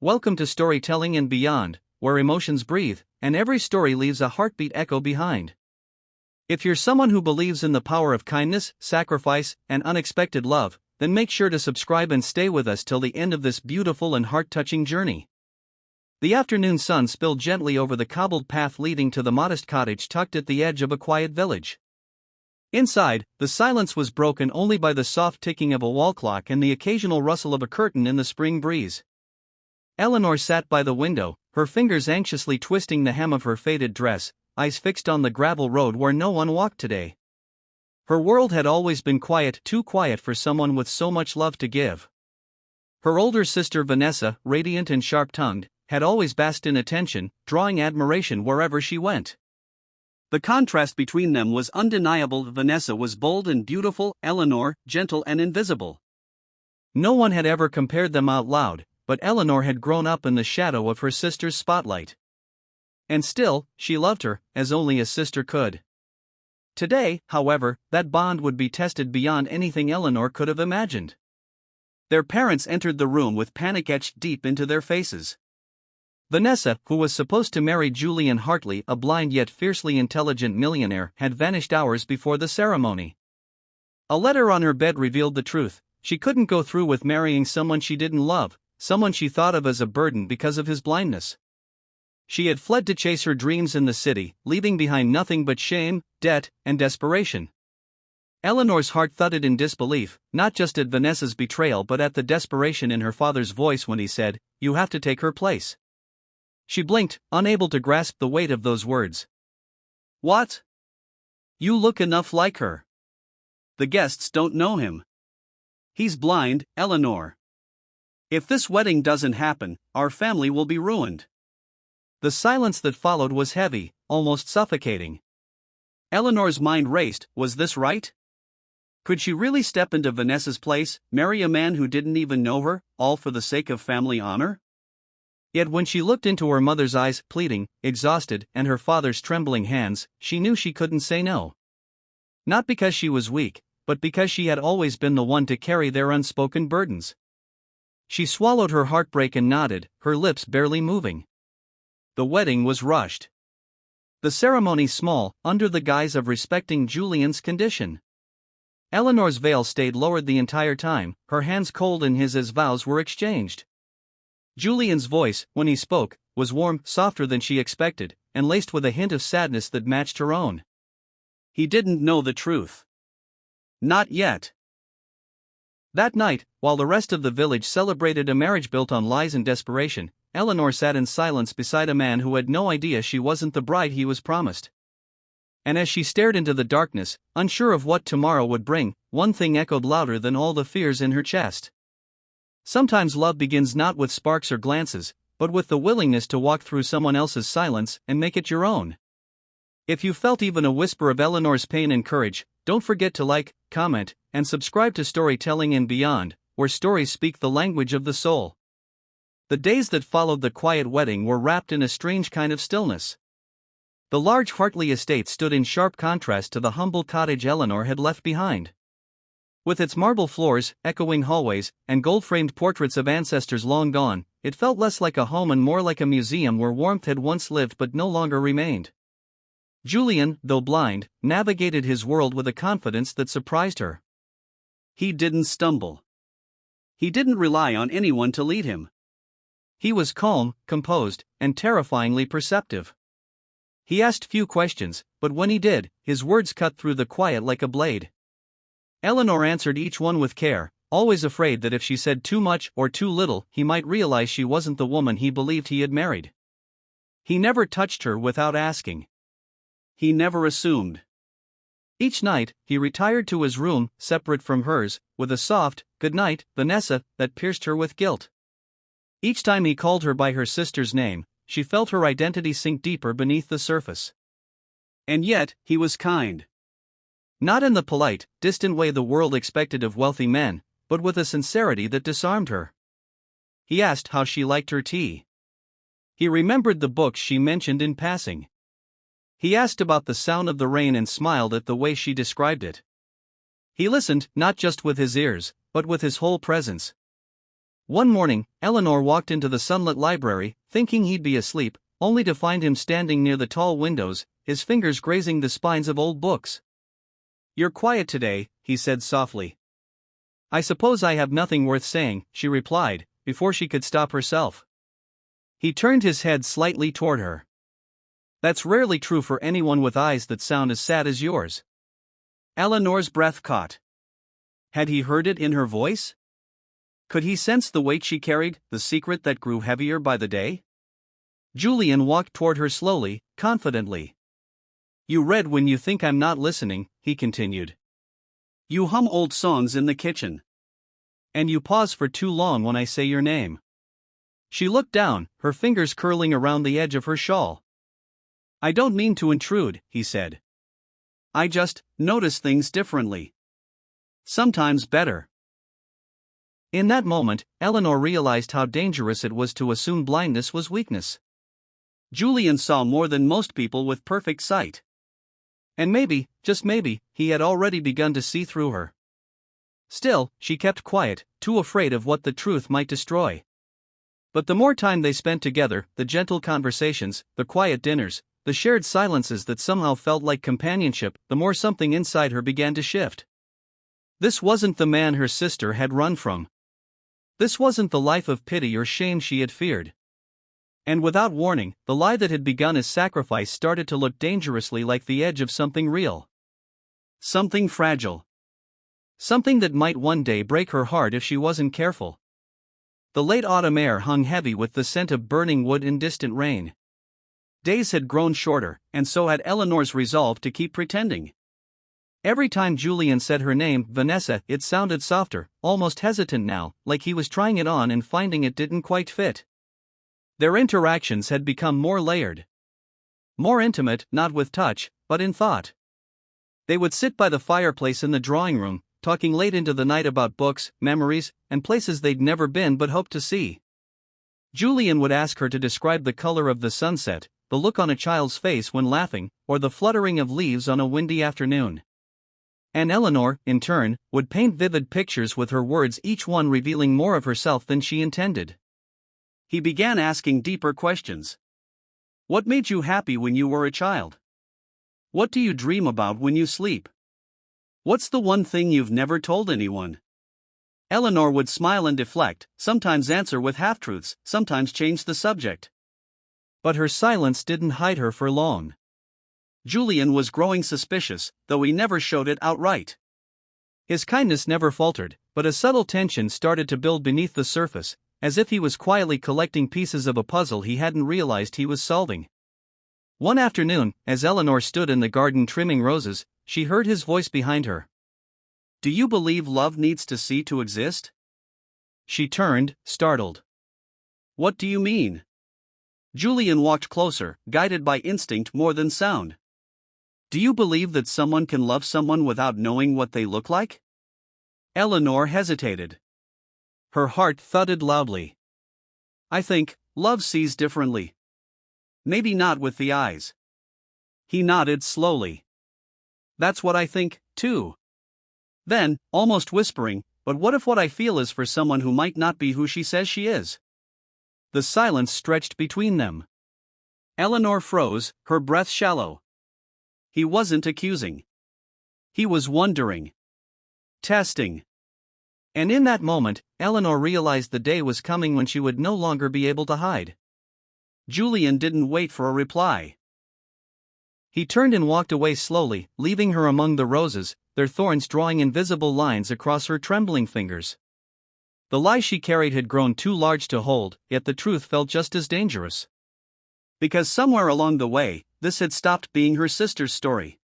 Welcome to Storytelling and Beyond, where emotions breathe, and every story leaves a heartbeat echo behind. If you're someone who believes in the power of kindness, sacrifice, and unexpected love, then make sure to subscribe and stay with us till the end of this beautiful and heart-touching journey. The afternoon sun spilled gently over the cobbled path leading to the modest cottage tucked at the edge of a quiet village. Inside, the silence was broken only by the soft ticking of a wall clock and the occasional rustle of a curtain in the spring breeze. Eleanor sat by the window, her fingers anxiously twisting the hem of her faded dress, eyes fixed on the gravel road where no one walked today. Her world had always been quiet, too quiet for someone with so much love to give. Her older sister Vanessa, radiant and sharp-tongued, had always basked in attention, drawing admiration wherever she went. The contrast between them was undeniable. Vanessa was bold and beautiful, Eleanor, gentle and invisible. No one had ever compared them out loud, but Eleanor had grown up in the shadow of her sister's spotlight. And still, she loved her, as only a sister could. Today, however, that bond would be tested beyond anything Eleanor could have imagined. Their parents entered the room with panic etched deep into their faces. Vanessa, who was supposed to marry Julian Hartley, a blind yet fiercely intelligent millionaire, had vanished hours before the ceremony. A letter on her bed revealed the truth: she couldn't go through with marrying someone she didn't love, someone she thought of as a burden because of his blindness. She had fled to chase her dreams in the city, leaving behind nothing but shame, debt, and desperation. Eleanor's heart thudded in disbelief, not just at Vanessa's betrayal but at the desperation in her father's voice when he said, "You have to take her place." She blinked, unable to grasp the weight of those words. "What? You look enough like her. The guests don't know him. He's blind, Eleanor. If this wedding doesn't happen, our family will be ruined." The silence that followed was heavy, almost suffocating. Eleanor's mind raced. Was this right? Could she really step into Vanessa's place, marry a man who didn't even know her, all for the sake of family honor? Yet when she looked into her mother's eyes, pleading, exhausted, and her father's trembling hands, she knew she couldn't say no. Not because she was weak, but because she had always been the one to carry their unspoken burdens. She swallowed her heartbreak and nodded, her lips barely moving. The wedding was rushed. The ceremony small, under the guise of respecting Julian's condition. Eleanor's veil stayed lowered the entire time, her hands cold in his as vows were exchanged. Julian's voice, when he spoke, was warm, softer than she expected, and laced with a hint of sadness that matched her own. He didn't know the truth. Not yet. That night, while the rest of the village celebrated a marriage built on lies and desperation, Eleanor sat in silence beside a man who had no idea she wasn't the bride he was promised. And as she stared into the darkness, unsure of what tomorrow would bring, one thing echoed louder than all the fears in her chest. Sometimes love begins not with sparks or glances, but with the willingness to walk through someone else's silence and make it your own. If you felt even a whisper of Eleanor's pain and courage, don't forget to like, comment, and subscribe to Storytelling and Beyond, where stories speak the language of the soul. The days that followed the quiet wedding were wrapped in a strange kind of stillness. The large Hartley estate stood in sharp contrast to the humble cottage Eleanor had left behind. With its marble floors, echoing hallways, and gold-framed portraits of ancestors long gone, it felt less like a home and more like a museum where warmth had once lived but no longer remained. Julian, though blind, navigated his world with a confidence that surprised her. He didn't stumble. He didn't rely on anyone to lead him. He was calm, composed, and terrifyingly perceptive. He asked few questions, but when he did, his words cut through the quiet like a blade. Eleanor answered each one with care, always afraid that if she said too much or too little, he might realize she wasn't the woman he believed he had married. He never touched her without asking. He never assumed. Each night, he retired to his room, separate from hers, with a soft, "Good night, Vanessa," that pierced her with guilt. Each time he called her by her sister's name, she felt her identity sink deeper beneath the surface. And yet, he was kind. Not in the polite, distant way the world expected of wealthy men, but with a sincerity that disarmed her. He asked how she liked her tea. He remembered the books she mentioned in passing. He asked about the sound of the rain and smiled at the way she described it. He listened, not just with his ears, but with his whole presence. One morning, Eleanor walked into the sunlit library, thinking he'd be asleep, only to find him standing near the tall windows, his fingers grazing the spines of old books. "You're quiet today," he said softly. "I suppose I have nothing worth saying," she replied, before she could stop herself. He turned his head slightly toward her. "That's rarely true for anyone with eyes that sound as sad as yours." Eleanor's breath caught. Had he heard it in her voice? Could he sense the weight she carried, the secret that grew heavier by the day? Julian walked toward her slowly, confidently. "You read when you think I'm not listening," he continued. "You hum old songs in the kitchen. And you pause for too long when I say your name." She looked down, her fingers curling around the edge of her shawl. "I don't mean to intrude," he said. "I just notice things differently. Sometimes better." In that moment, Eleanor realized how dangerous it was to assume blindness was weakness. Julian saw more than most people with perfect sight. And maybe, just maybe, he had already begun to see through her. Still, she kept quiet, too afraid of what the truth might destroy. But the more time they spent together, the gentle conversations, the quiet dinners, the shared silences that somehow felt like companionship, the more something inside her began to shift. This wasn't the man her sister had run from. This wasn't the life of pity or shame she had feared. And without warning, the lie that had begun as sacrifice started to look dangerously like the edge of something real. Something fragile. Something that might one day break her heart if she wasn't careful. The late autumn air hung heavy with the scent of burning wood and distant rain. Days had grown shorter, and so had Eleanor's resolve to keep pretending. Every time Julian said her name, Vanessa, it sounded softer, almost hesitant now, like he was trying it on and finding it didn't quite fit. Their interactions had become more layered. More intimate, not with touch, but in thought. They would sit by the fireplace in the drawing room, talking late into the night about books, memories, and places they'd never been but hoped to see. Julian would ask her to describe the color of the sunset, the look on a child's face when laughing, or the fluttering of leaves on a windy afternoon. And Eleanor, in turn, would paint vivid pictures with her words, each one revealing more of herself than she intended. He began asking deeper questions. "What made you happy when you were a child? What do you dream about when you sleep? What's the one thing you've never told anyone?" Eleanor would smile and deflect, sometimes answer with half-truths, sometimes change the subject. But her silence didn't hide her for long. Julian was growing suspicious, though he never showed it outright. His kindness never faltered, but a subtle tension started to build beneath the surface, as if he was quietly collecting pieces of a puzzle he hadn't realized he was solving. One afternoon, as Eleanor stood in the garden trimming roses, she heard his voice behind her. "Do you believe love needs to see to exist?" She turned, startled. "What do you mean?" Julian walked closer, guided by instinct more than sound. "Do you believe that someone can love someone without knowing what they look like?" Eleanor hesitated. Her heart thudded loudly. "I think love sees differently. Maybe not with the eyes." He nodded slowly. "That's what I think, too." Then, almost whispering, "But what if what I feel is for someone who might not be who she says she is?" The silence stretched between them. Eleanor froze, her breath shallow. He wasn't accusing. He was wondering. Testing. And in that moment, Eleanor realized the day was coming when she would no longer be able to hide. Julian didn't wait for a reply. He turned and walked away slowly, leaving her among the roses, their thorns drawing invisible lines across her trembling fingers. The lie she carried had grown too large to hold, yet the truth felt just as dangerous. Because somewhere along the way, this had stopped being her sister's story.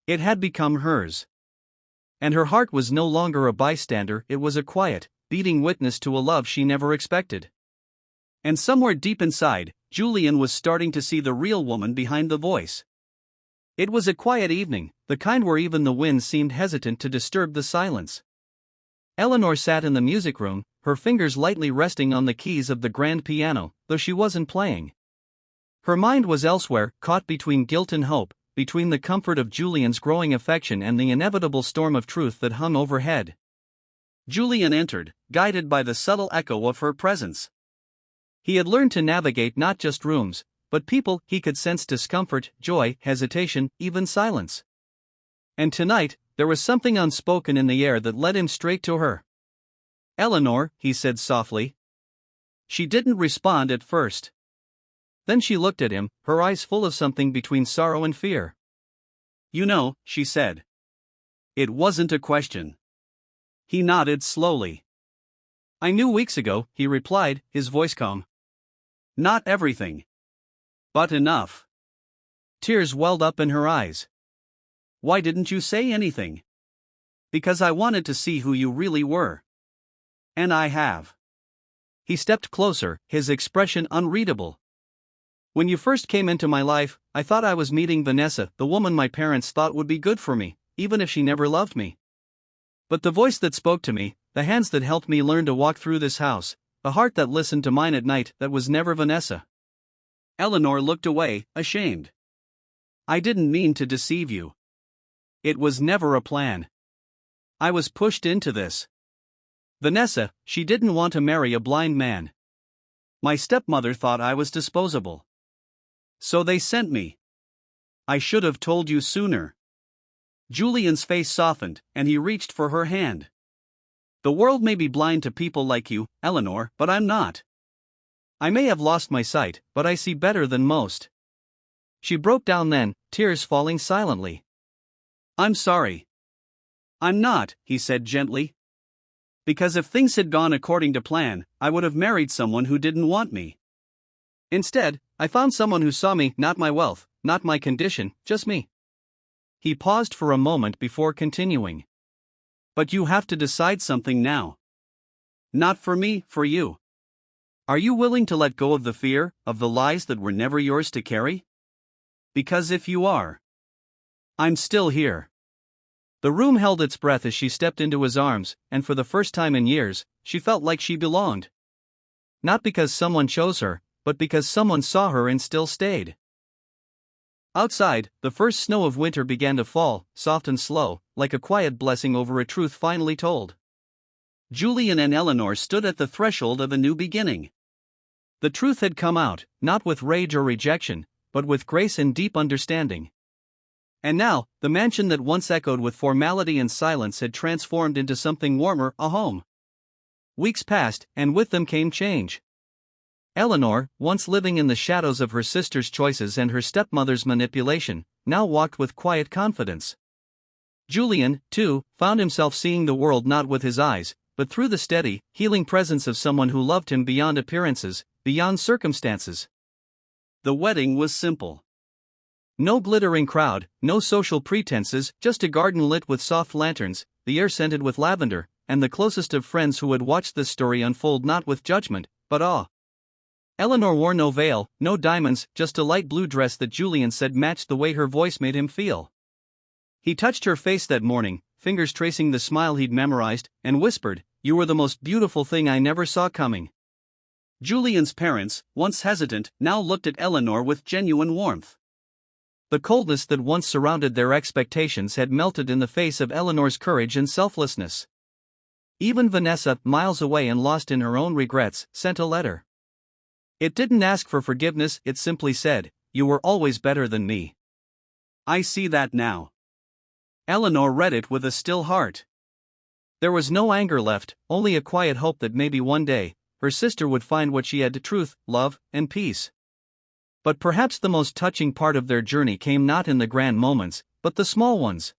It had become hers. And her heart was no longer a bystander, it was a quiet, beating witness to a love she never expected. And somewhere deep inside, Julian was starting to see the real woman behind the voice. It was a quiet evening, the kind where even the wind seemed hesitant to disturb the silence. Eleanor sat in the music room, her fingers lightly resting on the keys of the grand piano, though she wasn't playing. Her mind was elsewhere, caught between guilt and hope, between the comfort of Julian's growing affection and the inevitable storm of truth that hung overhead. Julian entered, guided by the subtle echo of her presence. He had learned to navigate not just rooms, but people. He could sense discomfort, joy, hesitation, even silence. And tonight, there was something unspoken in the air that led him straight to her. "Eleanor," he said softly. She didn't respond at first. Then she looked at him, her eyes full of something between sorrow and fear. "You know," she said. It wasn't a question. He nodded slowly. "I knew weeks ago," he replied, his voice calm. "Not everything. But enough." Tears welled up in her eyes. "Why didn't you say anything?" "Because I wanted to see who you really were. And I have." He stepped closer, his expression unreadable. "When you first came into my life, I thought I was meeting Vanessa, the woman my parents thought would be good for me, even if she never loved me. But the voice that spoke to me, the hands that helped me learn to walk through this house, the heart that listened to mine at night, that was never Vanessa." Eleanor looked away, ashamed. "I didn't mean to deceive you. It was never a plan. I was pushed into this. Vanessa, she didn't want to marry a blind man. My stepmother thought I was disposable. So they sent me. I should have told you sooner." Julian's face softened, and he reached for her hand. "The world may be blind to people like you, Eleanor, but I'm not. I may have lost my sight, but I see better than most." She broke down then, tears falling silently. "I'm sorry." "I'm not," he said gently. "Because if things had gone according to plan, I would have married someone who didn't want me. Instead, I found someone who saw me, not my wealth, not my condition, just me." He paused for a moment before continuing. "But you have to decide something now. Not for me, for you. Are you willing to let go of the fear, of the lies that were never yours to carry? Because if you are, I'm still here." The room held its breath as she stepped into his arms, and for the first time in years, she felt like she belonged. Not because someone chose her, but because someone saw her and still stayed. Outside, the first snow of winter began to fall, soft and slow, like a quiet blessing over a truth finally told. Julian and Eleanor stood at the threshold of a new beginning. The truth had come out, not with rage or rejection, but with grace and deep understanding. And now, the mansion that once echoed with formality and silence had transformed into something warmer, a home. Weeks passed, and with them came change. Eleanor, once living in the shadows of her sister's choices and her stepmother's manipulation, now walked with quiet confidence. Julian, too, found himself seeing the world not with his eyes, but through the steady, healing presence of someone who loved him beyond appearances, beyond circumstances. The wedding was simple. No glittering crowd, no social pretenses, just a garden lit with soft lanterns, the air scented with lavender, and the closest of friends who had watched this story unfold not with judgment, but awe. Eleanor wore no veil, no diamonds, just a light blue dress that Julian said matched the way her voice made him feel. He touched her face that morning, fingers tracing the smile he'd memorized, and whispered, "You were the most beautiful thing I never saw coming." Julian's parents, once hesitant, now looked at Eleanor with genuine warmth. The coldness that once surrounded their expectations had melted in the face of Eleanor's courage and selflessness. Even Vanessa, miles away and lost in her own regrets, sent a letter. It didn't ask for forgiveness, it simply said, "You were always better than me. I see that now." Eleanor read it with a still heart. There was no anger left, only a quiet hope that maybe one day, her sister would find what she had: truth, love, and peace. But perhaps the most touching part of their journey came not in the grand moments, but the small ones.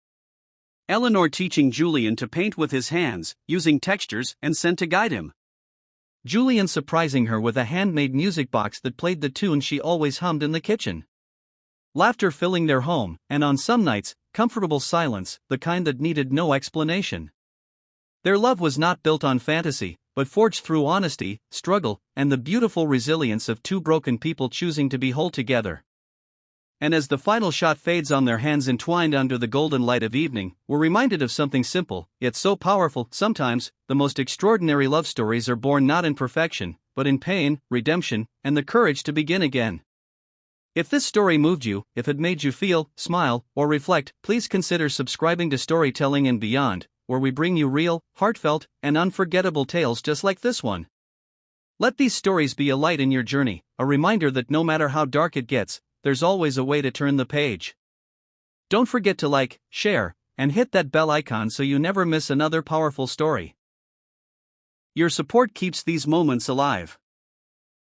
Eleanor teaching Julian to paint with his hands, using textures and scent to guide him. Julian surprising her with a handmade music box that played the tune she always hummed in the kitchen. Laughter filling their home, and on some nights, comfortable silence, the kind that needed no explanation. Their love was not built on fantasy, but forged through honesty, struggle, and the beautiful resilience of two broken people choosing to be whole together. And as the final shot fades on their hands entwined under the golden light of evening, we're reminded of something simple, yet so powerful. Sometimes, the most extraordinary love stories are born not in perfection, but in pain, redemption, and the courage to begin again. If this story moved you, if it made you feel, smile, or reflect, please consider subscribing to Storytelling and Beyond, where we bring you real, heartfelt, and unforgettable tales just like this one. Let these stories be a light in your journey, a reminder that no matter how dark it gets, there's always a way to turn the page. Don't forget to like, share, and hit that bell icon so you never miss another powerful story. Your support keeps these moments alive.